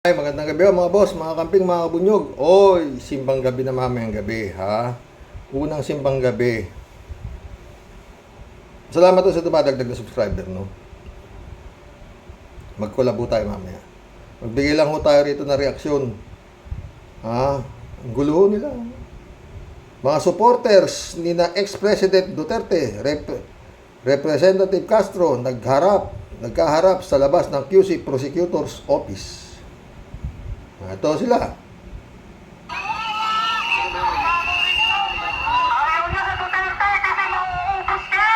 Ay, magandang gabi mga boss, mga kamping, mga kabunyog. Oy, simbang gabi na mamayang gabi, ha? Unang simbang gabi. Salamat sa dumadagdag na subscriber, no? Magkolabo tayo mamaya. Magbigay lang ho tayo rito na reaksyon. Ha? Ang gulo ho nila. Mga supporters ni na ex-president Duterte, Representative Castro, nagkaharap sa labas ng QC Prosecutor's Office. Ito sila. Ayaw niyo sa Duterte kasi mauubos kayo!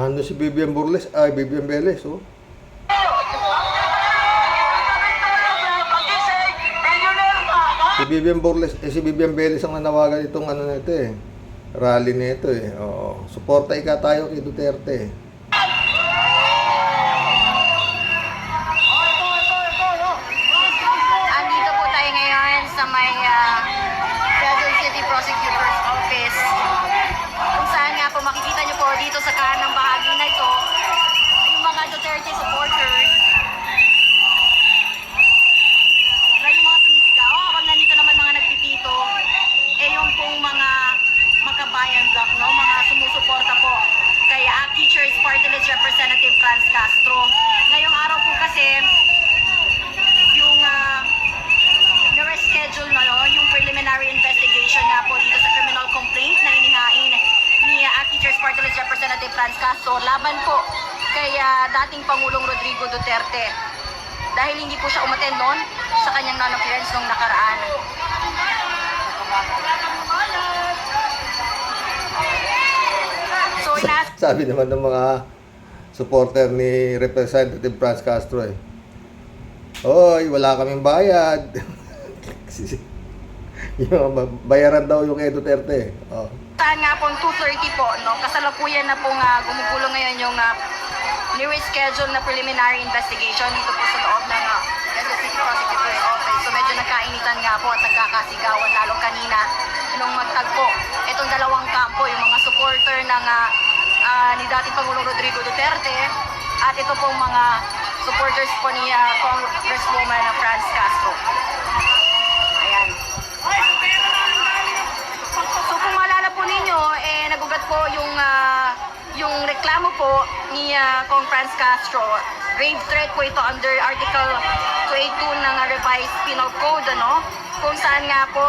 Ando si Vivian Burles, ay Vivian Veles, oh. Si Vivian Veles ang nanawagan itong ano nito eh. Rally nito eh. Oo. Suporta ika tayo kay Duterte. Andito po tayo ngayon sa may Quezon City Prosecutor's Office. Kung saan nga po makikita nyo po dito sa kanang bahagi na ito, yung mga Duterte supporters. Na yung mga sumisigaw, habang nandito naman mga nagpipito, yung pong mga makabayan block, no? Mga sumusuporta po kay Teachers Party List Representative Franz Castro. Ngayong araw po kasi, yung na-reschedule na, no? Yung preliminary investigation nga po dito sa criminal complaint na inihain ni Teachers Party List Representative Franz Castro laban po kay dating Pangulong Rodrigo Duterte dahil hindi po siya umattend noon sa kanyang non-appearance nung nakaraan. So, Sabi naman ng mga supporter ni Representative Franz Castro eh. Hoy, wala kaming bayad. Yung bayaran daw yung kay Duterte. Oh. saan nga pong 2:30 po, no? Kasalukuyan na pong gumugulo ngayon yung ni-reschedule na preliminary investigation dito po sa loob ng Quezon City Prosecutor's Office. So medyo nagkainitan nga po at nagkakasigawan lalo kanina nung magtagpo. Itong dalawang kampo, yung mga supporter ng ni dating Pangulong Rodrigo Duterte at ito pong mga supporters po ni Congresswoman Franz Castro. Ayan. So kung maalala po ninyo, nagugat po yung reklamo po ni Kong Franz Castro. Grave threat po ito under Article 282 ng Revised Penal Code, ano? Kung saan nga po,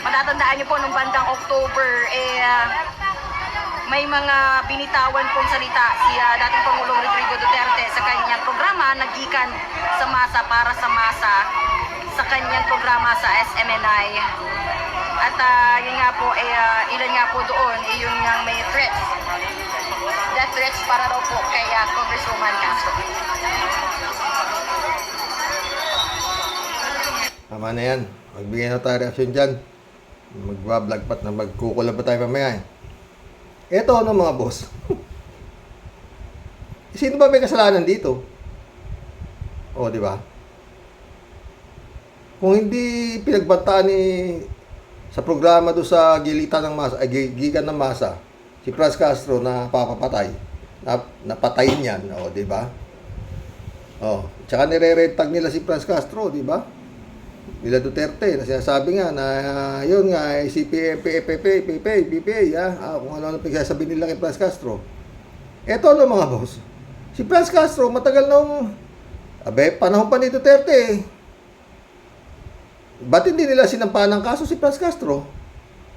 matatandaan niyo po nung bandang October, may mga binitawan pong salita si dating Pangulong Rodrigo Duterte sa kanyang programa, nagikan sa masa para sa masa sa kanyang programa sa SMNI. At yun nga po, ilan nga po doon, yung may threats. Death threats para daw po kay Congresswoman Castro. Tama na yan. Magbigay na tayo reaksyon dyan. Magbablog pat na magkukulab pa tayo mamaya. Eto ano mga boss. Sino ba may kasalanan dito? O, di ba? Kung hindi pinagbantaan ni sa programa do sa gilitan ng masa, gigan ng masa, si Franz Castro na papapatay, napatayin yan, o, di ba? O, tsaka nire-red tag nila si Franz Castro, di ba? Nila Duterte, na sinasabi nga na yun nga, CPP, PPA, kung ano pinagsasabi nila kay Franz Castro. Eto ano mga boss, si Franz Castro, matagal nung, panahon pa ni Duterte, ba't hindi nila sinampahan ng kaso si Franz Castro?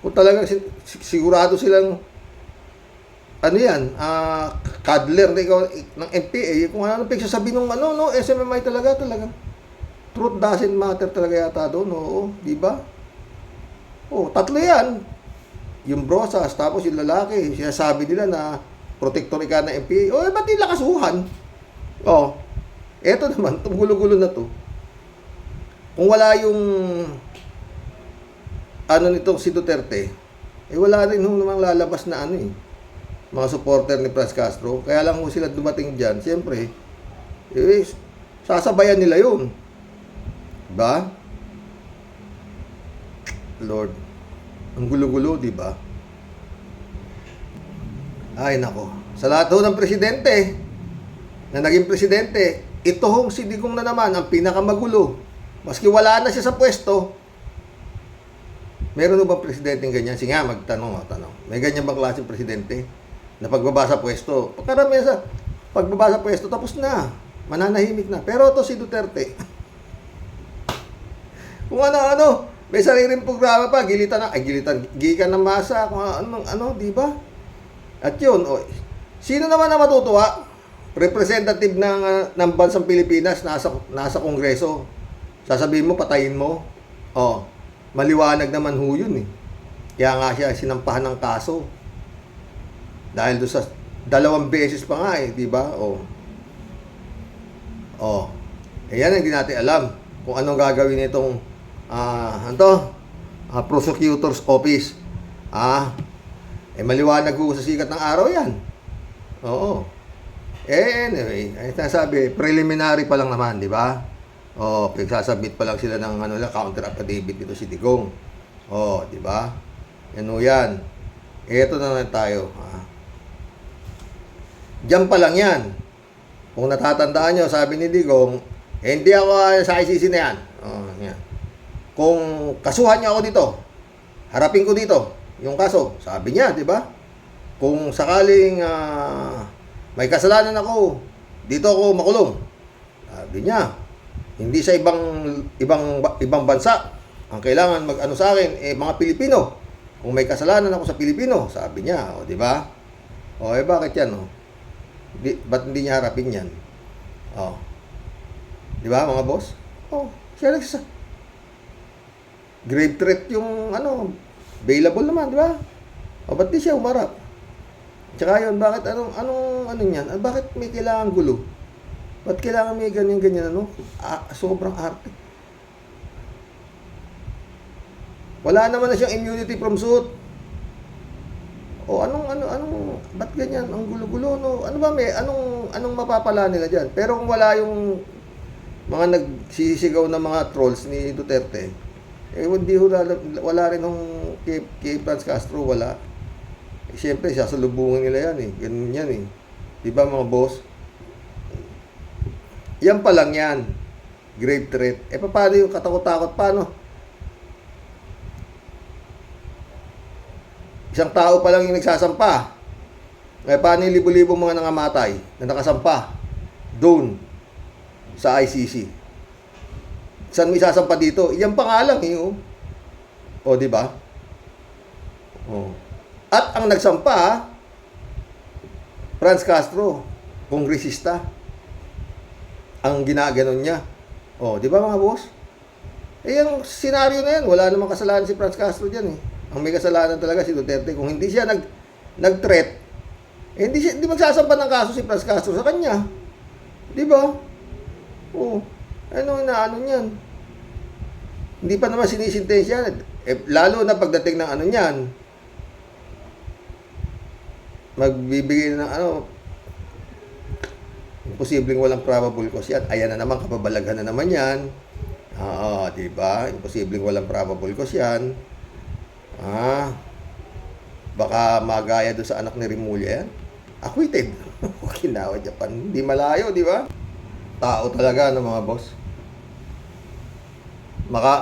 Kung talagang sigurado silang ano yan, cuddler ng MPA, kung ano pinagsasabi nung SMMI talaga. Truth doesn't matter talaga yata doon, oo, di ba? Oh, tatlo yan. Yung Brosas, tapos yung lalaki, sinasabi nila na protector ka ng MPA. Oh, ba't nila kasuhan? Oh, eto naman, itong gulo-gulo na to. Kung wala yung ano nitong si Duterte, wala rin namang lalabas na mga supporter ni Franz Castro. Kaya lang kung sila dumating dyan, siyempre, sasabayan nila yun. Diba? Lord, ang gulo-gulo, diba? Ay, nako. Sa lahat ho ng presidente, na naging presidente, ito hong si Digong na naman, ang pinakamagulo. Maski wala na siya sa pwesto, meron ba presidenteng ganyan? Sige nga, magtanong. May ganyan bang klaseng presidente na pagbaba sa pwesto? Pagkaramihan sa pagbaba sa pwesto, tapos na. Mananahimik na. Pero ito si Duterte. Kung ano, may sariling programa pa, gigikan ng masa, kung di ba? At yun, sino naman na matutuwa? Representative ng bansang Pilipinas, nasa Kongreso. Sasabihin mo, patayin mo. Maliwanag naman ho yun eh. Kaya nga siya sinampahan ng kaso. Dahil doon sa 2 beses pa nga di ba? Yan ang hindi natin alam kung anong gagawin nitong prosecutor's office. Maliwanag ho sa sikat ng araw yan. Oo. Anyway, nasabi, preliminary pa lang naman, di ba? Pagsasabit pa lang sila ng counter affidavit dito si Digong. Di ba? Yan. Eto na lang tayo. Diyan pa lang yan. Kung natatandaan nyo, sabi ni Digong, hindi ako sa ICC na yan. Yan. Kung kasuhan niya ako dito, harapin ko dito yung kaso. Sabi niya, di ba? Kung sakaling may kasalanan ako, dito ako makulong. Sabi niya, hindi sa ibang bansa. Ang kailangan sa akin mga Pilipino. Kung may kasalanan ako sa Pilipino, sabi niya, di ba? Bakit yan, ba't hindi niya harapin yan? Di ba, mga boss? Siya grave threat yung available naman, di ba? Ba't di siya umarap? Tsaka yun, bakit anong yan? Bakit may kailangan gulo? Ba't kailangan may ganyan sobrang arte. Wala naman na siyang immunity from suit. Ba't ganyan? Ang gulo-gulo, no? Ano ba anong mapapala nila dyan? Pero kung wala yung mga nagsisigaw na mga trolls ni Duterte, wala rin ng kay Franz Castro, wala. Siyempre, sasalubungin nila yan Ganun yan Di ba mga boss? Yan pa lang yan. Grave threat. Paano yung katakot-takot? Paano? Isang tao pa lang yung nagsasampa. Paano yung libo-libo mga nangamatay na nakasampa doon sa ICC? Saan may sasampa dito? Yan pa nga lang di ba? At ang nagsampa, Franz Castro, kongresista. Ang ginaganon niya. Di ba mga boss? Yung senaryo na yan, wala namang kasalanan si Franz Castro dyan Ang may kasalanan talaga si Duterte. Kung hindi siya nag-threat, hindi magsasampa ng kaso si Franz Castro sa kanya. Di ba? Ano niyan? Hindi pa naman sinisintensya. Lalo na pagdating ng ano niyan, magbibigay ng imposibleng walang probable cause yan. Ayan na naman, kababalaghan na naman yan. Oo, di ba? Imposibleng walang probable cause yan. Baka magaya doon sa anak ni Rimulya yan. Acquitted. Okinawa, Japan. Hindi malayo, di ba? Tao talaga, mga boss.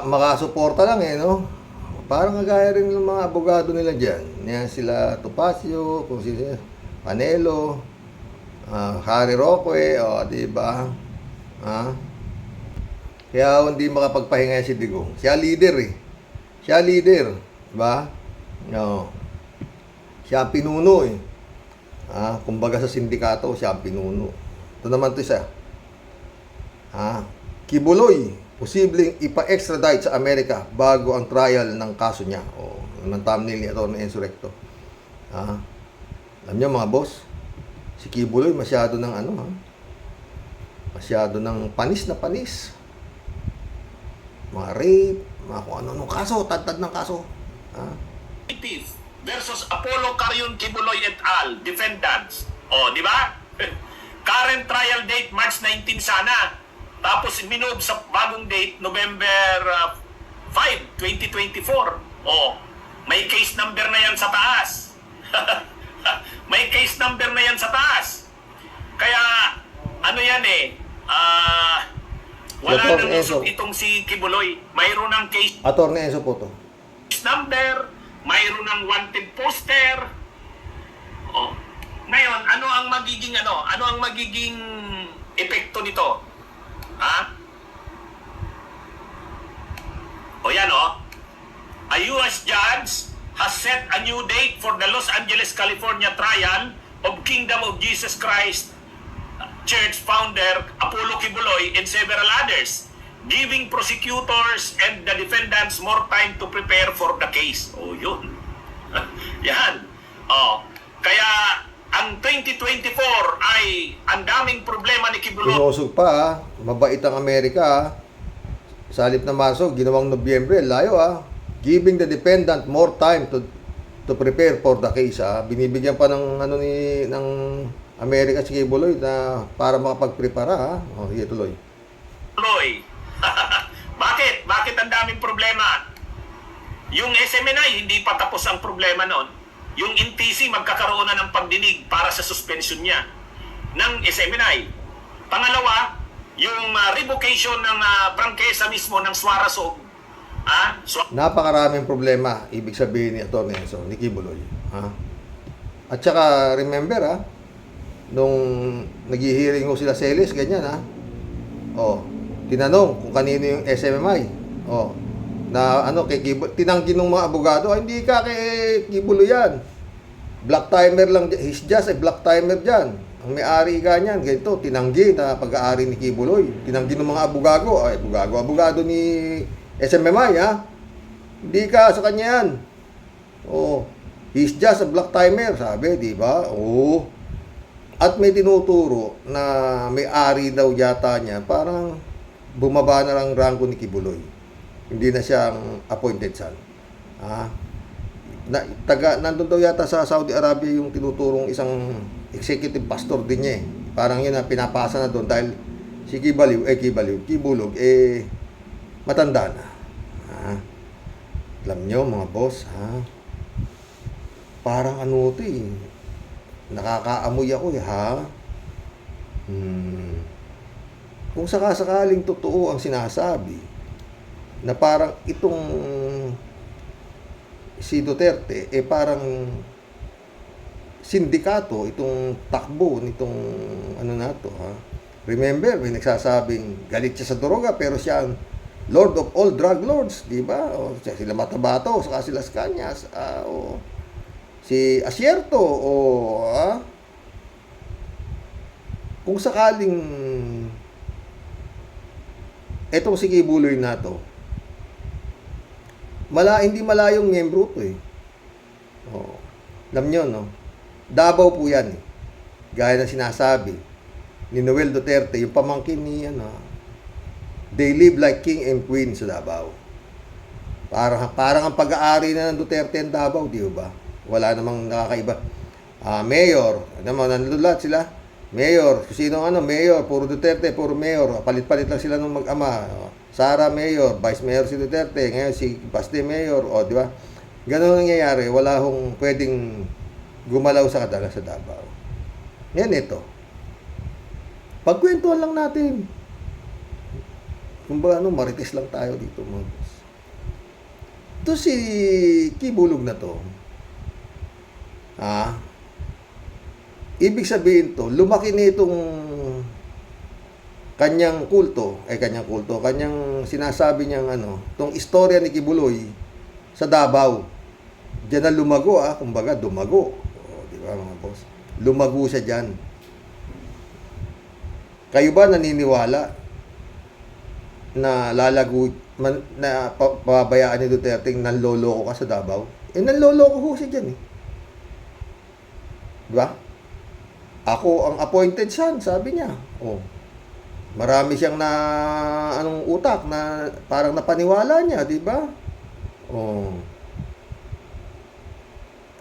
Makasuporta lang no? Parang kagaya rin ng mga abogado nila dyan. Yan sila Topacio, kung sino, Panelo, Harry Roque, di ba? Kaya hindi makapagpahinga si Digong. Siya leader Siya leader, di ba? No. Siya ang pinuno kumbaga sa sindikato, siya ang pinuno. Ito naman to siya. Kibuloy, posibleng ipa-extradite sa Amerika bago ang trial ng kaso niya. Naman thumbnail ni Atty. Enzo Recto. Alam niyo mga boss, si Kibuloy masyado ng masyado ng panis na panis. Mga rape, mga kung ano kaso, tad ng kaso. Versus Apollo Carion Kibuloy et al. Defendants. Di ba? Current trial date, March 19 sana. Tapos minove sa bagong date, November 5, 2024. May case number na yan sa taas. May case number na yan sa taas. Kaya, wala nang usok itong si Kibuloy. Mayroon ng case Atty. Enzo po to. number, mayroon ng wanted poster. Ngayon, ano ang magiging epekto nito? A U.S. judge has set a new date for the Los Angeles, California trial of Kingdom of Jesus Christ Church founder Apollo Kibuloy and several others, giving prosecutors and the defendants more time to prepare for the case. Yun. Yan. Kaya ang 2024 ay ang daming problema ni Kibuloy. Pinusog pa mabait ang Amerika Sa halip na Marso, ginawang Nobyembre, layo Giving the defendant more time to prepare for the case Binibigyan pa ng ng Amerika si Kibuloy na para makapagprepara sige tuloy. Bakit ang daming problema? Yung SMNI, hindi pa tapos ang problema noon. Yung NTC, magkakaroon na ng pagdinig para sa suspension niya ng SMNI. Pangalawa, yung revocation ng prangkesa mismo ng Suarezog. Napakaraming problema, ibig sabihin ni Atty. Enzo, ni Kibuloy. At saka, remember nung nag-hearing ko sila Celis, ganyan tinanong kung kanino yung SMMI. Na kay Kibuloy, tinanggi ng mga abogado, hindi ka kay Kibuloy yan. Black timer lang, he's just a black timer dyan. Ang may-ari ka niyan, ganito, tinanggi na pag-aari ni Kibuloy. Tinanggi ng mga abogado ni SMMI, Hindi ka sa kanya yan. He's just a black timer, sabi, di ba? At may tinuturo na may-ari daw yata niya, parang bumaba na lang ranggo ni Kibuloy. Hindi na siyang appointed son. Nandun daw yata sa Saudi Arabia yung tinuturong isang executive pastor din niya Parang yun pinapasa na doon dahil si Kibulog, matanda na. Alam nyo mga boss, parang nakakaamoy ako Kung sakasakaling totoo ang sinasabi, na parang itong si Duterte, parang sindikato, itong takbo nitong Remember, may nagsasabing galit siya sa droga, pero siya ang Lord of all drug lords, di ba? Sila Matabato, saka sila Scanias, si Asierto, kung sakaling etong si Kibuloy na to, hindi malayong miyembro to Alam nyo, Davao po yan Gaya ng sinasabi ni Noel Duterte, yung pamangkin ni they live like king and queen sa Davao. Parang ang pag-aari na ng Duterte ang Davao, di ba? Wala namang nakakaiba. Mayor, naman nanlulat sila. Mayor, sino mayor, puro Duterte, puro mayor. Palit-palit lang sila nung mag-ama. Sara mayor, vice mayor si Duterte, ngayon si Baste mayor, di ba? Ganun ang nangyayari, wala hong pwedeng gumalaw sa kadala sa Davao. Yan ito. Pagkwentuhan lang natin. Kumbaga marites lang tayo dito, mga boss. Ito si Kibulog na to. Ibig sabihin to, lumaki nitong kanyang sinasabi niyang tong istorya ni Kibuloy sa Davao. Diyan na lumago, kumbaga dumago. Di ba mga boss? Lumago siya diyan. Kayo ba naniniwala na pabayaan ni Duterte nanloloko ka sa Davao? Nanloloko ho siya diyan Di ba? Ako ang appointed son, sabi niya. Marami siyang utak na parang napaniwala niya, di ba?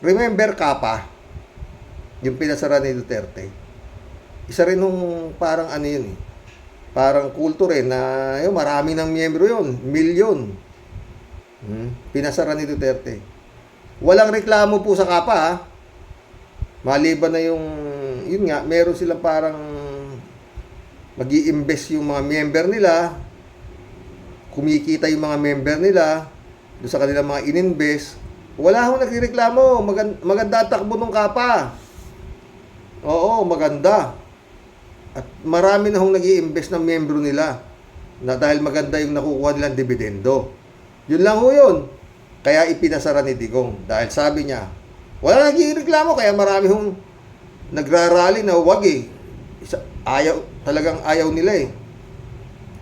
Remember Kapa, yung pinasara ni Duterte. Isa rin nung parang parang kulto rin na marami ng miyembro yun, milyon. Pinasara ni Duterte. Walang reklamo po sa Kapa, maliban na yun nga, meron silang parang mag-i-invest yung mga member nila, kumikita yung mga member nila doon sa kanilang mga ininvest. Wala akong nagreklamo, maganda takbo ng Kapa. Oo, maganda. At marami na hong nag-i-invest ng membro nila na dahil maganda yung nakukuha nilang dividendo. Yun lang ho yun. Kaya ipinasara ni Digong. Dahil sabi niya, wala nag-i-reklamo, kaya marami hong nagrarally na wag talagang ayaw nila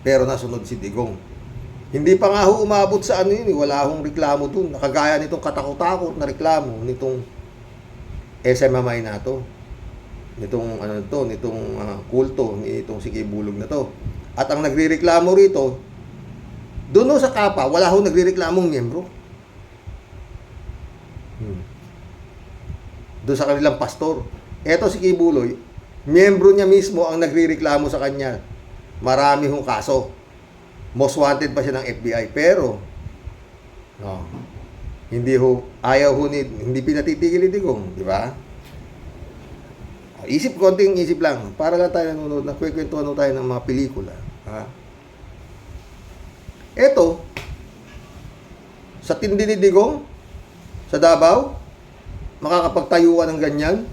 Pero nasunod si Digong. Hindi pa nga ho umabot sa wala hong reklamo dun. Nakagaya nitong katakot-takot na reklamo nitong SMMI na to. Nitong kulto, nitong si Kibulog na to. At ang nagrereklamo rito, doon sa Kapa, wala hong nagrereklamong miyembro. Doon sa kanilang pastor. Eto si Kibuloy, miyembro niya mismo ang nagrereklamo sa kanya. Marami hong kaso. Most wanted pa siya ng FBI. Pero, hindi pinatitigil ni Digong. Di ba? Konting isip lang. Para lang tayo nanonood, nagkwekwentuhan tayo ng mga pelikula. Eto, sa tindi ni Digong, sa Davao, makakapagtayo ka ng ganyan.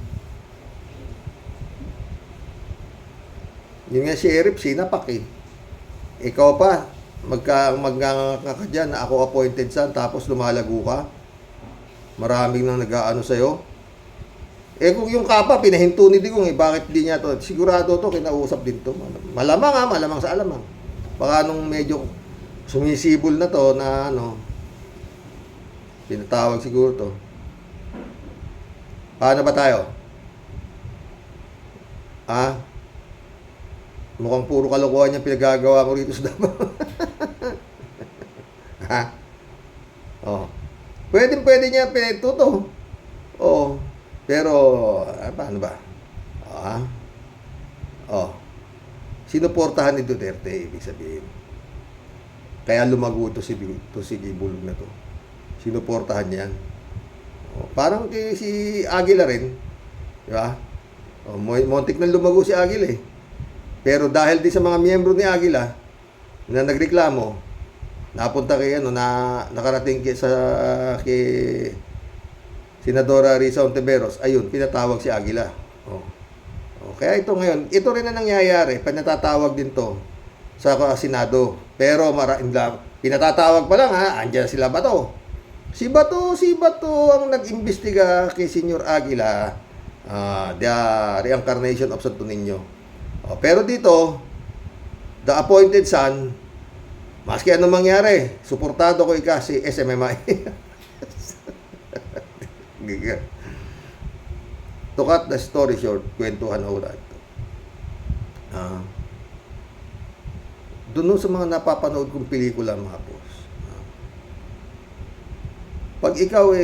Yun nga si Erip, sinapak Ikaw pa, magkakaka ka dyan na ako appointed son, tapos lumalago ka. Maraming nang nag-aano sa'yo. Kung yung Kapa, pinahinto ni Digong, bakit di niya to? Sigurado to, kinausap din to. Malamang malamang sa alamang. Baka nung medyo sumisibol na to, na pinatawag siguro to. Paano ba tayo? Mukhang puro kalokohan yung pinagagawa mo rito sa Davao. Pwede niya pinatuto. Pero, paano ba? Sinuportahan ni Duterte, ibig sabihin. Kaya lumago to si Gibulog na to. Sinuportahan niyan. Parang si Aguila rin. Di ba? Montik na lumago si Aguila Pero dahil din sa mga miyembro ni Aguila na nagreklamo, napunta nakarating kay Senadora Risa Ontiveros, ayun, pinatawag si Aguila. Kaya ito ngayon, ito rin na nangyayari, pinatatawag din to sa Senado. Pero pinatatawag pa lang andyan sila Bato. Si Bato ang nag-imbestiga kay Senyor Aguila, the reincarnation of Santo Niño. Pero dito, the appointed son, maski anong mangyari, suportado ko si SMMI. To cut the story short, kwentuhan ako na ito. Doon sa mga napapanood kong pelikula, mga boss, Pag ikaw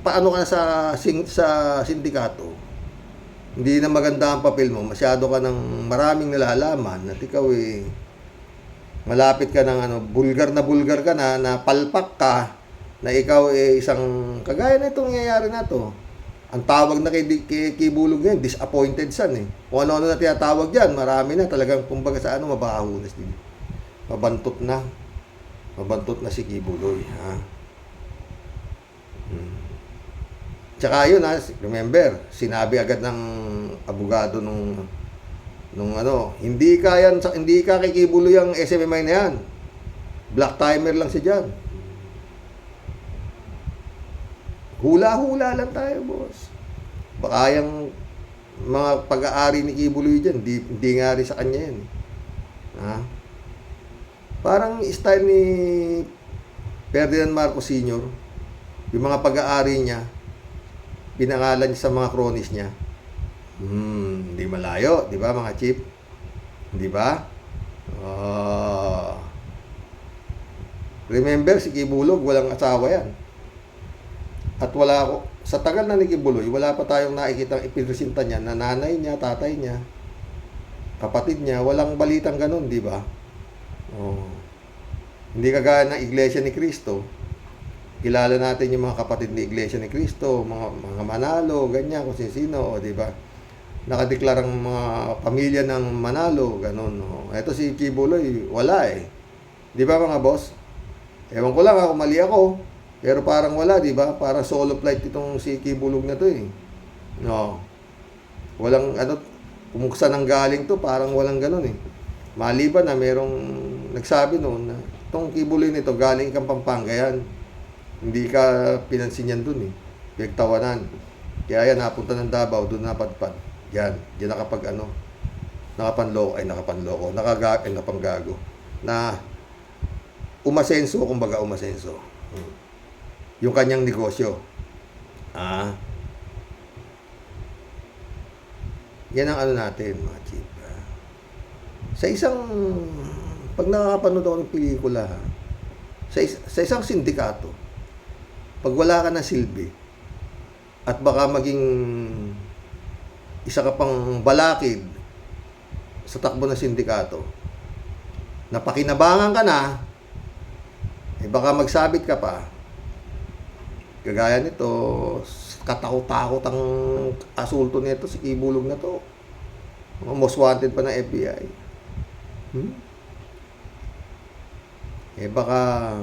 paano ka na sa sindikato, hindi na maganda ang papel mo, masyado ka ng maraming nalalaman at ikaw malapit ka ng bulgar ka na palpak ka, na ikaw isang kagaya na itong nangyayari na to. Ang tawag na kay Kibulog ngayon, disappointed son Kung ano-ano na tinatawag dyan, marami na talagang kumbaga sa mabaho na sila. Mabantot na si Kibuloy, ha. Tsaka yun, remember, sinabi agad ng abogado nung hindi ka kay Kibuloy ang SMMI na yan. Black timer lang siya dyan. Hula-hula lang tayo, boss. Baka yung mga pag-aari ni Kibuloy dyan, hindi nga rin sa kanya yan. Ha? Parang style ni Ferdinand Marcos Sr., yung mga pag-aari niya, pinangalan niya sa mga cronies niya. Hindi malayo, di ba mga chief? Di ba? Remember, si Kibulog, walang asawa yan. At sa tagal na ni Kibuloy, wala pa tayong nakikitang ipinresinta niya na nanay niya, tatay niya, kapatid niya, walang balitang ganun, di ba? Hindi kagaya ng Iglesia ni Cristo. Kilala natin yung mga kapatid ni Iglesia ni Cristo, mga Manalo, ganyan, kung sino, di ba? Nakadeklarang mga pamilya ng Manalo, ganun. Ito si Kibuloy, wala Di ba mga boss? Ewan ko lang kung mali ako. Pero parang wala, di ba? Parang solo flight itong si Kibulog na to No. Walang kung saan ang galing to, parang walang ganun Maliban na merong nagsabi noon na itong Kibuloy nito galing kang Pampanga yan. Hindi ka pinansin yan dun Pinagtawanan. Kaya yan, napunta ng Davao, doon napadpad. Yan nakapanloko. Nakapanggago. Na umasenso, kumbaga umasenso. Yung kanyang negosyo. Yan ang natin, mga chief. Pag nakakapanood ako ng pelikula, sa isang sindikato, pag wala ka na silbi, at baka maging isa ka pang balakid sa takbo ng sindikato, napakinabangan ka na, baka magsabit ka pa. Kagaya nito, katakot-takot ang asulto nito, si Kibulog na to. Most wanted pa ng FBI. Baka.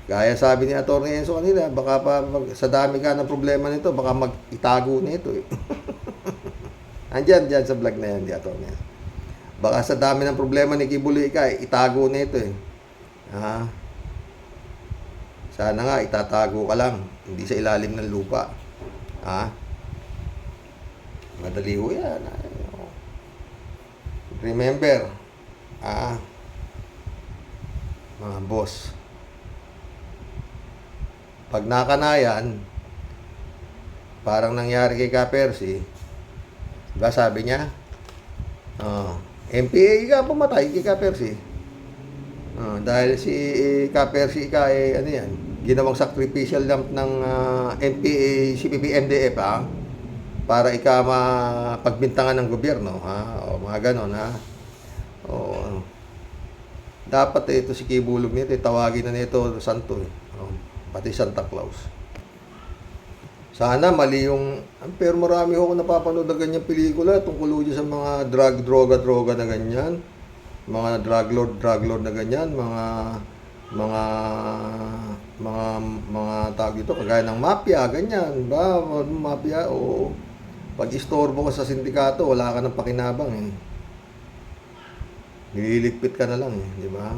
Gaya sabi ni Atty. Enzo kanina, baka pa sa dami ka ng problema nito, baka mag-itago nito Andyan sa vlog na yan, di Atty. Enzo. Baka sa dami ng problema ni Kibuloy itago nito Sana nga, itatago ka lang. Hindi sa ilalim ng lupa. Madali ho yan. Remember, mga boss, pag nakanayan, parang nangyari kay Ka-Percy, diba sabi niya, MPA ka pumatay kay Ka-Percy. Dahil si Ka-Percy ginawang sacrificial lamp ng NPA, CPP, MDF para mapagbintangan ng gobyerno o mga ganon dapat ito si Kibulog nito tawagin na nito santo pati Santa Claus. Sana mali pero marami ako napapanood na ganyang pelikula tungkol sa mga droga na ganyan, mga drug lord na ganyan, mga tawag dito, kagaya ng mafia, ganyan, ba? Mafia, o pag istorbo ka sa sindikato, wala ka ng pakinabang Nililigpit ka na lang di ba?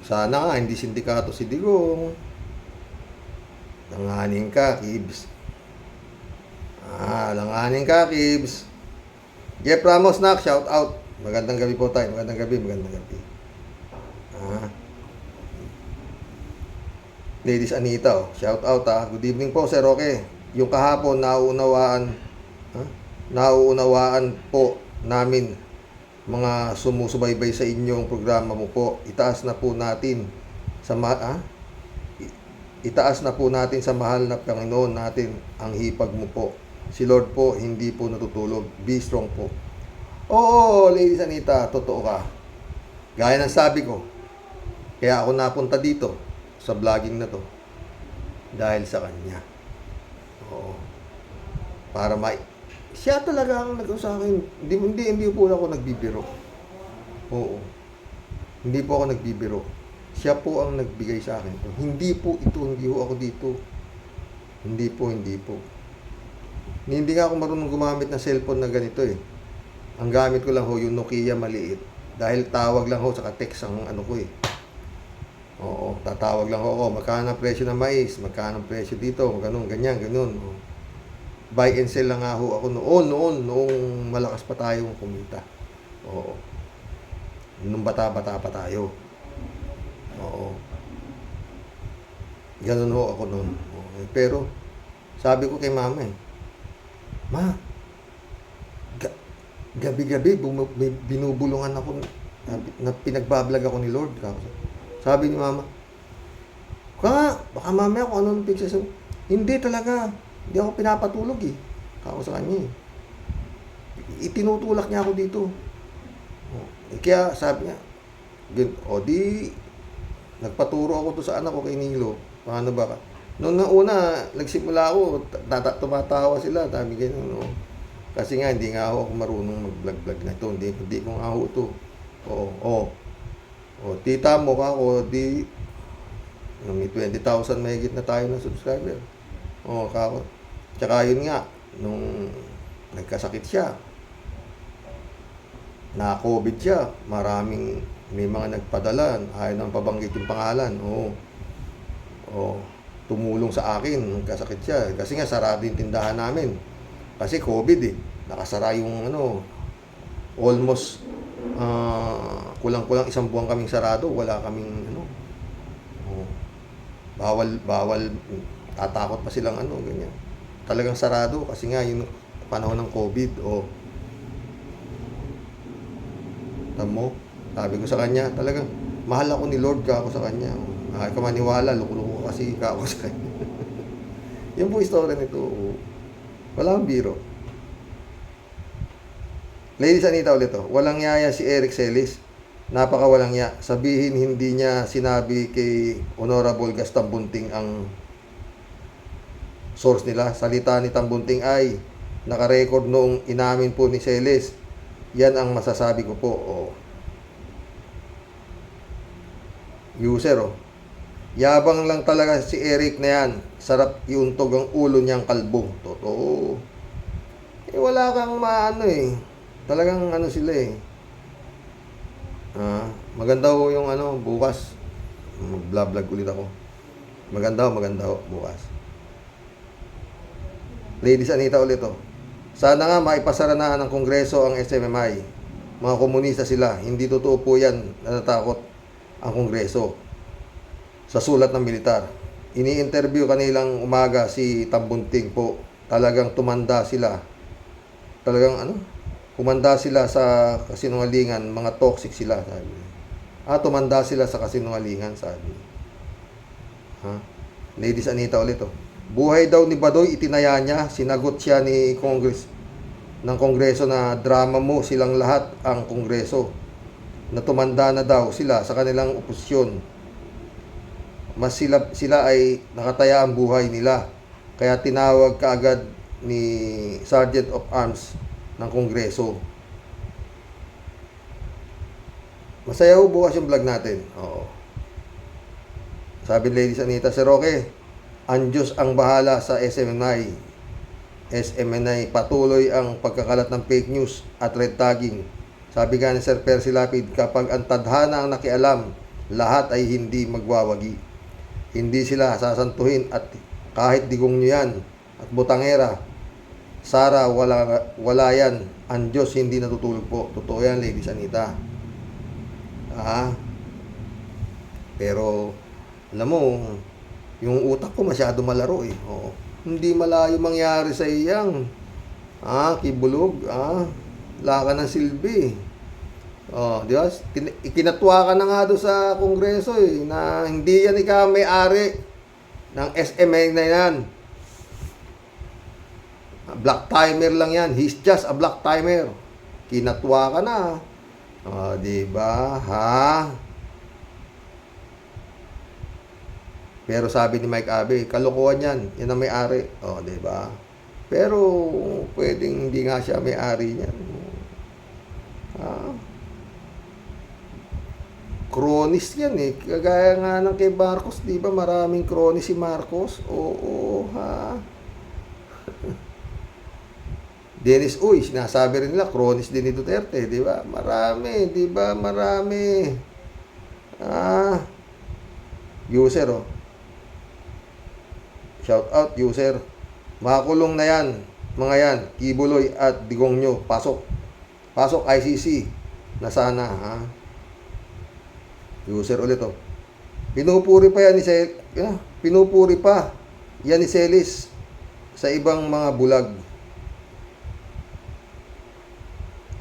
Sana nga, hindi sindikato si Digong. Langanin ka, Kibs. Langanin ka, Kibs. Jeff Ramos, shout out. Magandang gabi po tayo. Magandang gabi. Ladies Anita, shout out Good evening po, Sir Roque. Yung kahapon, nauunawaan po namin, mga sumusubaybay sa inyong programa mo po. Itaas na po natin sa itaas na po natin sa mahal na Panginoon natin ang hipag mo po. Si Lord po hindi po natutulog. Be strong po. Oo, Lady Sanita, totoo ka. Gaya ng sabi ko, kaya ako napunta dito sa vlogging na to dahil sa kanya. Oo. Para siya talaga ang nag sa akin. Hindi po ako nagbibiro. Oo. Hindi po ako nagbibiro. Siya po ang nagbigay sa akin. Hindi po ako dito. Hindi po. Hindi nga ako marunong gumamit ng cellphone na ganito eh. Ang gamit ko lang ho, yung Nokia maliit. Dahil tawag lang ho, saka text ang ano ko eh. Oo, tatawag lang ho ako. Magkano ang presyo ng mais? Magkano ang presyo dito? Ganyan. Oo. Buy and sell lang nga ho ako noong malakas pa tayong kumita. Oo. Nung bata-bata pa tayo. Oo. Ganun ho ako noon. Okay. Pero, sabi ko kay mama eh, Ma, gabi-gabi binubulungan ako na pinagbablog ako ni Lord. Sabi ni mama, baka mamaya kung ano pagsasabi. Hindi talaga. Hindi ako pinapatulog eh. Kako sa kanya eh. Itinutulak niya ako dito. Kaya sabi niya, nagpaturo ako to sa anak ko kay Nilo. Paano ba ka? Noong una, nagsimula ako, tumatawa sila. Sabi ganyan, no? Kasi nga, hindi nga ako marunong mag-vlog na ito. Hindi ko nga ako ito. Oo. Tita mo ka ako, may 20,000 mahigit na tayo ng subscriber. Kako. Tsaka yun nga, nung nagkasakit siya, na-COVID siya, may mga nagpadala, ayaw nang pabanggit yung pangalan. Tumulong sa akin, nagkasakit siya. Kasi nga, sarado yung tindahan namin. Kasi COVID eh. Nakasara yung almost kulang-kulang 1 buwan kaming sarado. Wala kaming bawal tatakot pa silang ganyan. Talagang sarado kasi nga yung panahon ng COVID tamo, sabi ko sa kanya, talagang mahal ako ni Lord ka ako sa kanya. Ka maniwala, loko-loko kasi ka ako sa kanya. Yan po istorya nito. Walang biro. Ladies Anita ulit walang yaya si Eric Celis. Napaka walang ya. Sabihin hindi niya sinabi kay Honorable Gas Tambunting ang source nila. Salita ni Tambunting ay nakarecord noong inamin po ni Celis. Yan ang masasabi ko po. User yabang lang talaga si Eric na yan. Sarap iuntog ang ulo niyang kalbo. Totoo. Wala kang maano eh. Talagang sila eh. Maganda ho yung bukas. Mag-vlog ulit ako. Maganda ho bukas. Ladies Anita ulit sana nga maipasara na ng Kongreso ang SMMI. Mga komunista sila. Hindi totoo po yan na natakot ang Kongreso. Sa sulat ng militar. Ini-interview kanilang umaga si Tambunting po. Talagang tumanda sila. Kumanda sila sa kasinungalingan. Mga toxic sila, sabi. Tumanda sila sa kasinungalingan, sabi. Ladies Anita ulit buhay daw ni Badoy, itinaya niya. Sinagot siya ng Kongreso na drama mo silang lahat ang Kongreso. Na tumanda na daw sila sa kanilang oposisyon. Mas sila ay nakataya ang buhay nila. Kaya tinawag kaagad ni Sergeant of Arms ng Kongreso. Masaya ho bukas yung vlog natin. Sabi Ladies Anita, Sir Roque, ang Diyos ang bahala sa SMNI. Patuloy ang pagkakalat ng fake news at red tagging. Sabi nga ni Sir Percy Lapid, kapag ang tadhana ang nakialam, lahat ay hindi magwawagi. Hindi sila sasantuhin at kahit digong nyo yan at butangera. Sara, wala yan. Ang Diyos hindi natutulog po. Totoo yan, Ladies Anita. Pero, alam mo, yung utak ko masyado malaro eh. Hindi malayo mangyari sa iyang. Kibulog. Wala ka ng silbi. Oh, di ba? Ikinatwa ka na nga doon sa Kongreso na hindi yan ikaw may-ari ng SMA na yan. Black timer lang yan. He's just a black timer. Kinatwa ka na. Oh, di ba? Ha? Pero sabi ni Mike Abe, kalokohan yan. Yan ang may-ari. Oh, di ba? Pero pwedeng hindi nga siya may-ari niyan. Ha? Kronis yan eh. Kagaya nga ng kay Marcos, di ba? Maraming kronis si Marcos. Oo, ha? Dennis Uy, sinasabi rin nila, kronis din ni Duterte, di ba? Marami, di ba? Marami. User, oh. Shout out, user. Makakulong na yan, mga yan. Kibuloy at Digong nyo. Pasok. Pasok ICC. Na sana, ha? User ulit, oh. Pinupuri pa yan ni pinupuri pa yan ni Celis sa ibang mga bulag.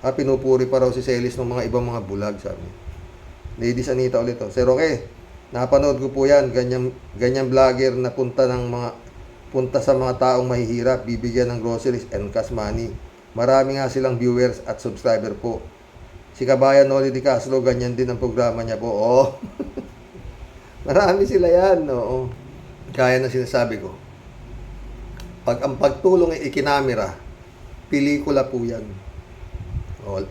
Pinupuri pa raw si Celis ng mga ibang mga bulag, sabi. Ladies Anita ulit, oh. Sir Roque, napanood ko po yan. Ganyan vlogger na punta sa mga taong mahihirap, bibigyan ng groceries and cash money. Marami nga silang viewers at subscriber po. Si Kabayan Noli Di Castro, ganyan din ang programa niya po. Oh. Marami sila yan, oo. Kaya na sinasabi ko. Pag ang pagtulong ay ikinamera, pelikula po yan. Oh.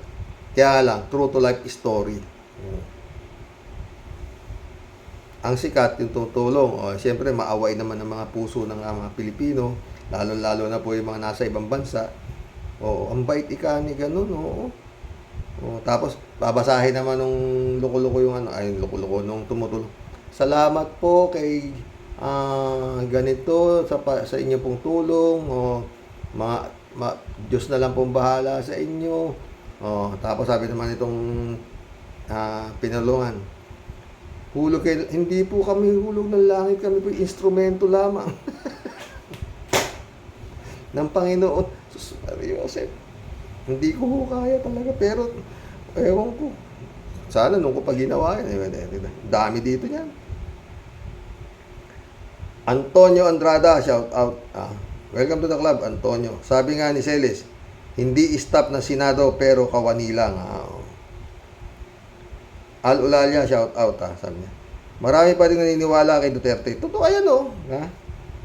Kaya lang, true to life story. Oh. Ang sikat, yung tutulong, siyempre maaway naman ng mga puso ng mga Pilipino, lalo-lalo na po yung mga nasa ibang bansa. Ang bait ni ganun, oo. Tapos, babasahin naman nung loko-loko yung loko-loko nung tumutulong. Salamat po kay ganito sa inyo pong tulong, Diyos na lang pong bahala sa inyo. Tapos sabi naman itong pinulungan, hulog kayo, hindi po kami hulog ng langit, kami po instrumento lamang ng Panginoon. Sus, Joseph, hindi ko kaya talaga, pero ewan ko. Sana nung ko pag ginawa yan, dami dito yan. Antonio Andrada, shout out. Welcome to the club, Antonio. Sabi nga ni Celis, hindi stop ng Senado pero kawani lang. Al Ulalia, shout out, sabi niya. Marami pa rin naniniwala kay Duterte. Totoo yan,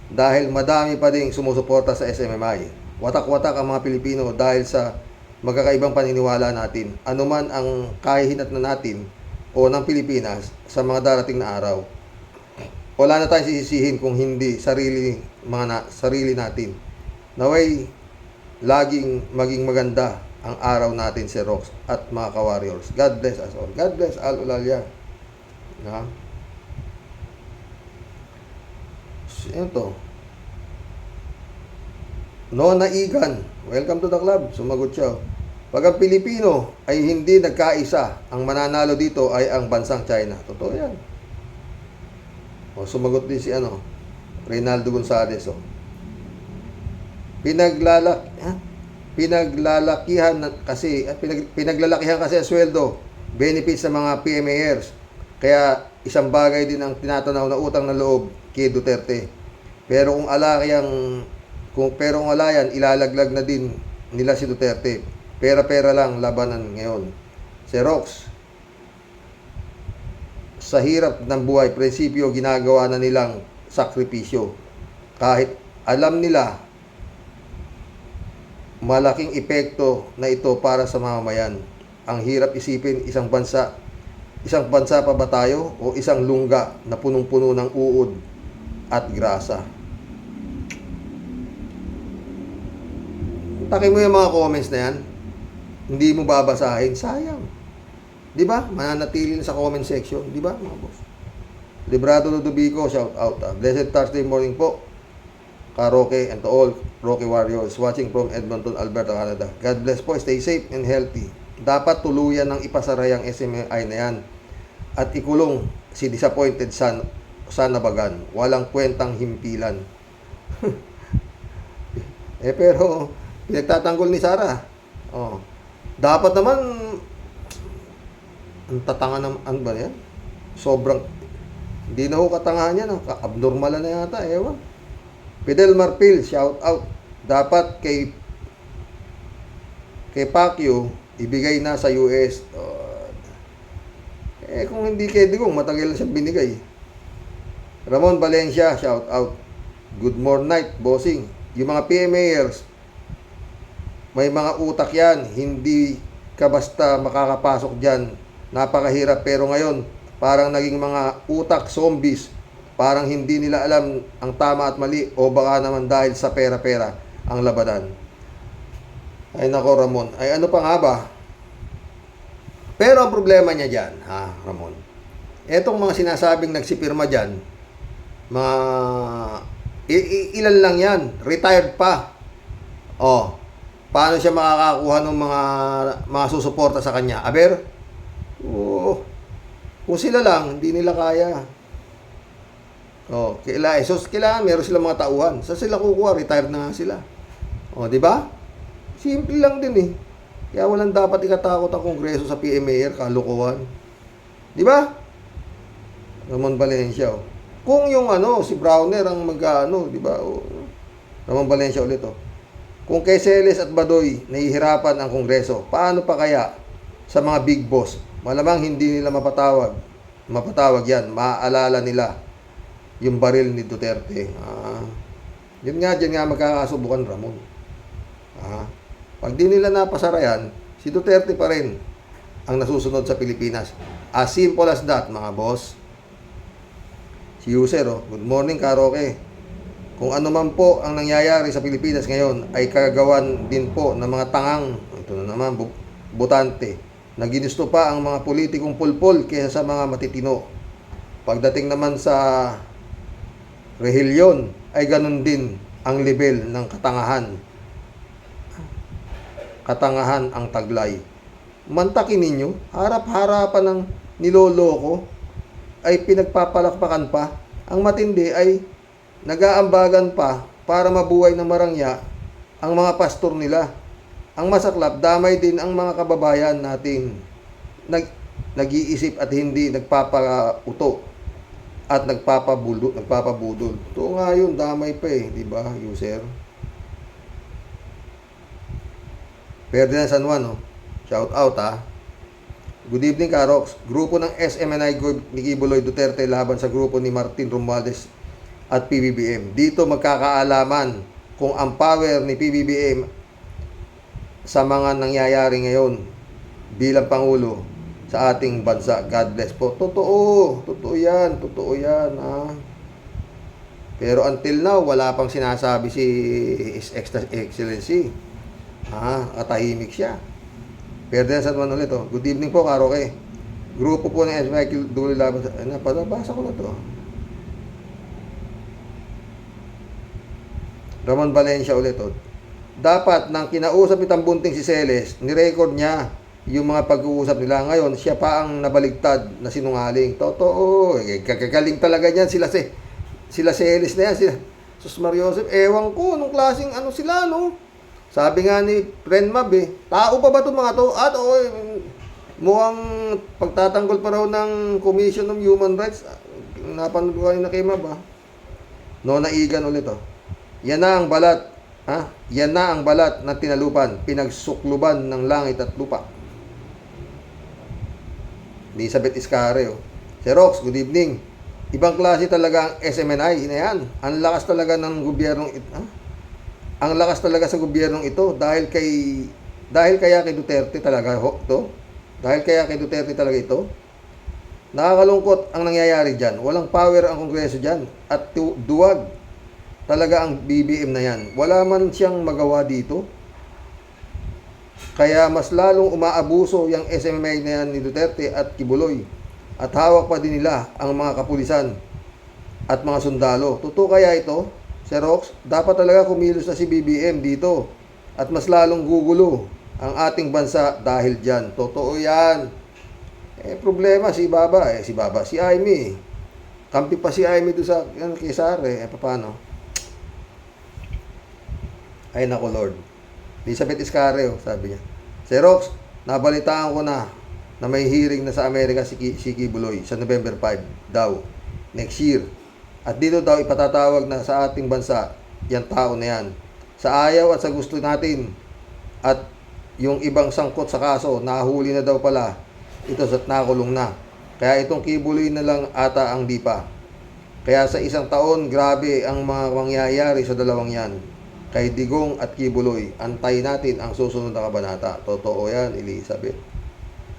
dahil madami pa rin sumusuporta sa SMMI. Watak-watak ang mga Pilipino dahil sa magkakaibang paniniwala natin. Ano man ang kahihinat na natin o ng Pilipinas sa mga darating na araw. Wala na tayong sisisihin kung hindi sarili natin. Naway, laging maging maganda ang araw natin, si Rox at mga ka-warriors. God bless us all. God bless Al Ulalia. Yan to. Nona Igan, welcome to the club. Sumagot siya. Pag ang Pilipino ay hindi nagkaisa, ang mananalo dito ay ang bansang China. Totoo yan. Sumagot din si Reynaldo Gonzales. Pinaglalakihan kasi ang sweldo, benefits sa mga PMAers. Kaya isang bagay din ang tinatanaw na utang na loob kay Duterte. Pero kung alayan, ilalaglag na din nila si Duterte. Pera-pera lang labanan ngayon. Si Rox, sa hirap ng buhay, prinsipyo ginagawa na nilang sakripisyo. Kahit alam nila malaking epekto na ito para sa mamamayan. Ang hirap isipin, isang bansa pa ba tayo o isang lungga na punong-puno ng uod at grasa? Takin mo yung mga comments na yan, hindi mo babasahin, sayang. Di ba? Mananatili sa comment section, di ba, mga boss? Librado Ludovico, shout out. Blessed Thursday morning po. Roque and to all Roque Warriors watching from Edmonton, Alberta, Canada. God bless po. Stay safe and healthy. Dapat tuluyan ng ipasaray ang SMI na yan at ikulong si disappointed son Nabagan. Walang kwentang himpilan. Pero pinagtatanggol ni Sara. Dapat naman, ang tatanga naman, ano ba yan? Sobrang, hindi na ho katangahan yan. Abnormal na yata, ewan. Fidel Marpil, shout out. Dapat kay Pacquiao, ibigay na sa US. Kung hindi kay Digong, matagal na siyang binigay. Ramon Valencia, shout out. Good morning night, bossing. Yung mga PMAers, may mga utak yan. Hindi ka basta makakapasok dyan. Napakahirap. Pero ngayon, parang naging mga utak zombies. Parang hindi nila alam ang tama at mali. O baka naman dahil sa pera-pera ang labanan. Ay nako, Ramon. Ay ano pa nga ba? Pero ang problema niya dyan, ha, Ramon? Etong mga sinasabing nagsipirma dyan, mga ilan lang yan, retired pa. Paano siya makakakuha ng mga susuporta sa kanya? Aber, kung sila lang, hindi nila kaya. Kailangan meron silang mga tauhan. Saan sila kukuha? Retired na nga sila. Di ba? Simple lang din eh. Kaya walang dapat ikatakot ang Kongreso sa PMAR, kalukuhan. Di ba? Ramon Valencia. Kung yung si Browner ang di ba? Ramon Valencia ulit. Kung kay Celes at Badoy nahihirapan ang Kongreso, paano pa kaya sa mga big boss? Malamang hindi nila mapatawag yan. Maaalala nila yung baril ni Duterte. Yun nga, dyan nga magkakasubukan, Ramon. Pag di nila napasara yan, si Duterte pa rin ang nasusunod sa Pilipinas. As simple as that, mga boss. Si user, good morning, Karoke. Kung ano man po ang nangyayari sa Pilipinas ngayon ay kagawan din po ng mga tangang, ito na naman, butante, na ginusto pa ang mga politikong pulpol kaysa sa mga matitino. Pagdating naman sa rehilyon, ay ganun din ang level ng katangahan. Katangahan ang taglay. Mantakin ninyo, harap-harapan ng niloloko ay pinagpapalakpakan pa. Ang matindi ay nag-aambagan pa para mabuhay ng marangya ang mga pastor nila. Ang masaklap, damay din ang mga kababayan nating nag-iisip at hindi nagpapauto at nagpapabudol. Ito nga yun, damay pa eh, di ba, user? Ferdinand San Juan, shout out ha. Good evening, Karox. Grupo ng SMNI ni Kibuloy Duterte laban sa grupo ni Martin Romualdez at PBBM. Dito magkakaalaman kung ang power ni PBBM sa mga nangyayari ngayon bilang Pangulo sa ating bansa. God bless po. Totoo yan ha. Pero until now, wala pang sinasabi si His Excellency. Katahimik siya. Ferdinand San Juan ulit. Good evening po, Karoke. Grupo po ng Michael Duloy laban sa... Basa ko na to. Ramon Valencia ulit. Dapat nang kinausap itang bunting si Celes, nirecord niya yung mga pag-uusap nila. Ngayon, siya pa ang nabaligtad na sinungaling. Totoo. Kagaling talaga niyan sila Celes na yan. Sus Mariosep, ewan ko, nung klaseng sila, no? Sabi nga ni Friend Mab tao pa ba itong mga to? At mukhang pagtatanggol pa raw ng Commission of Human Rights. Napanood ko kanina kay Mab No, naigan ulit Yan na ang balat. Yan na ang balat na tinalupan, pinagsukluban ng langit at lupa. Elizabeth Iscare. Xerox, good evening. Ibang klase talaga ang SMNI na yan. Ang lakas talaga ng gobyernong ito. Ang lakas talaga sa gobyernong ito dahil kaya kay Duterte talaga ito. Dahil kaya kay Duterte talaga ito. Nakakalungkot ang nangyayari diyan. Walang power ang Kongreso diyan at duwag talaga ang BBM na yan. Wala man siyang magawa dito. Kaya mas lalong umaabuso yung SMNI na yan ni Duterte at Kibuloy. At hawak pa din nila ang mga kapulisan at mga sundalo. Totoo kaya ito? Xerox, dapat talaga kumilos na si BBM dito at mas lalong gugulo ang ating bansa dahil dyan. Totoo yan. Problema si Aimee. Kampi pa si Aimee doon sa kay Sara. Paano? Ay nako Lord. Elizabeth Iscare, sabi niya. Xerox, nabalitaan ko na may hearing na sa Amerika si Kibuloy sa November 5 daw, next year. At dito daw ipatatawag na sa ating bansa, yung tao na yan. Sa ayaw at sa gusto natin, at yung ibang sangkot sa kaso, nahuli na daw pala ito at nakulong na. Kaya itong Kibuloy na lang ata ang di pa. Kaya sa isang taon, grabe ang mga mangyayari sa dalawang yan. Kay Digong at Kibuloy, antay natin ang susunod na kabanata. Totoo yan, Elizabeth.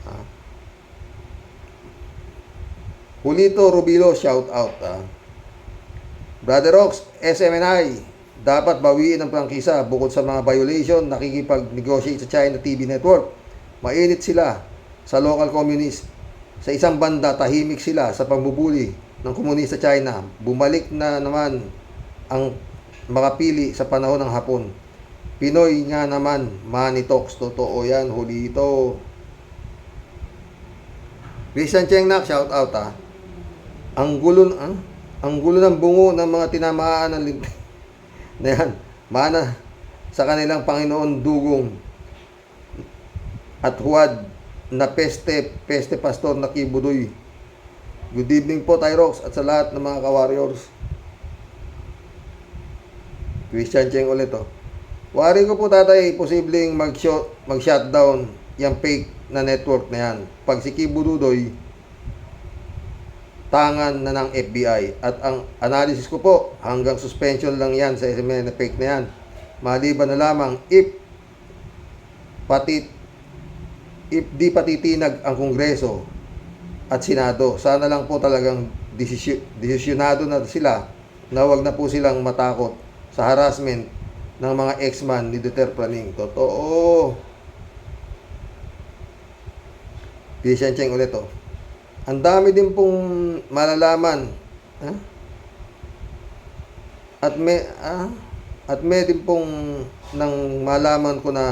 Ha? Julito Rubilo, shout out. Ha? Brother Rox, SMNI, dapat bawiin ang prangkisa bukod sa mga violation, nakikipag-negotiate sa China TV network. Mainit sila sa local communist. Sa isang banda, tahimik sila sa pambubuli ng komunista China. Bumalik na naman ang makapili sa panahon ng Hapon. Pinoy nga naman, money talks. Totoo yan, Julito. Christian Chengnak, shout out ha. Ang gulo ng bungo ng mga tinamaan ng lintik na yan, mana sa kanilang Panginoon dugong at huwad na peste pastor na Kibuloy. Good evening po, Tyrox, at sa lahat ng mga ka-warriors. Christian Cheng ulit oh. Wari ko po, tatay, posibleng mag-shutdown yung fake na network na yan. Pag si Kibuloy tangan na ng FBI. At ang analysis ko po, hanggang suspension lang yan sa SMN na fake na yan. Maliban na lamang if di patitinag ang Kongreso at Senado. Sana lang po talagang desisyonado na sila na wag na po silang matakot sa harassment ng mga ex-man ni Duterte Praning. Totoo. Christian Cheng ulit oh. Ang dami din pong malalaman. Ha? At may din pong nang malaman ko na